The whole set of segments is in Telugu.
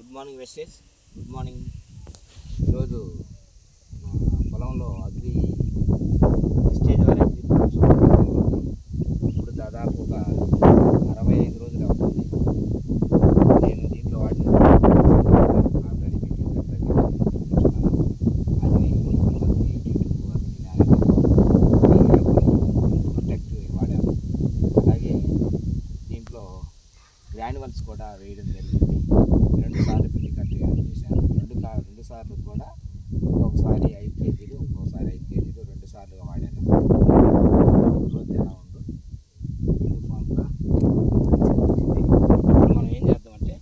గుడ్ మార్నింగ్ వెస్టేజ్. Good morning. ఈరోజు పొలంలో అగ్రి వెస్టేజ్ వారి ఇప్పుడు దాదాపు ఒక 65 రోజులు అవుతుంది. నేను దీంట్లో వాడిన ఆల్రెడీ మీకు ప్రొటెక్ట్ వాడాను. అలాగే దీంట్లో గ్రాన్యువల్స్ కూడా వేయడం జరిగింది. 2 సార్లు పిండి కట్టి చేశాను. 2 సార్లు కూడా ఒకసారి 5 కేజీలు, ఇంకోసారి 5 కేజీలు 2 సార్లుగా వాడాను. గ్రోత్ ఎలా ఉందో యూనిఫామ్గా వచ్చింది. మనం ఏం చేద్దామంటే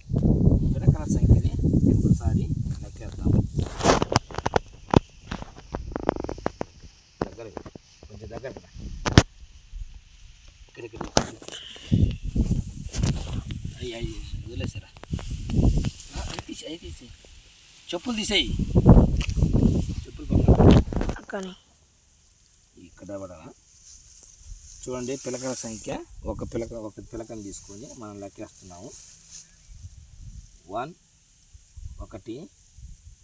పిలకల సంఖ్యని ఒకసారి లెక్కేద్దాము. కొంచెం దగ్గర ఇక్కడ అయ్యి వదిలేసారా? అవి తీసేయి, చెప్పులు తీసేయి, చెప్పులు పక్కన ఇక్కడ పడాలా? చూడండి, పిలకల సంఖ్య ఒక పిలకను తీసుకొని మనం లెక్కేస్తున్నాము. 1 1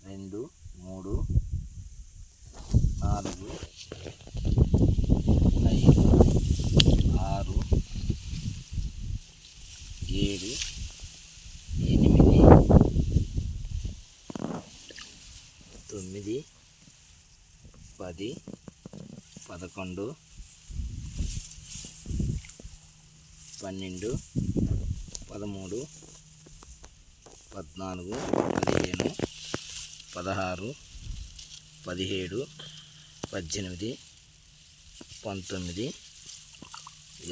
2 3 4 5 6 7 8 9 10 11 12 13 14 15 16 17 18 19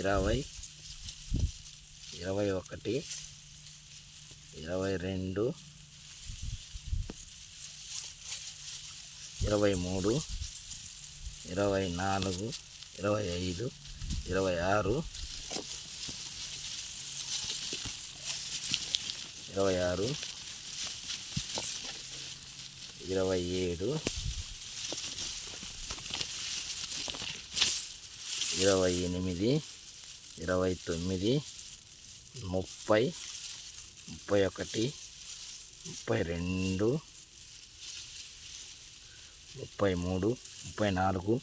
20 21 22 23 24 25 26 27 28 29 30 31 32 33 34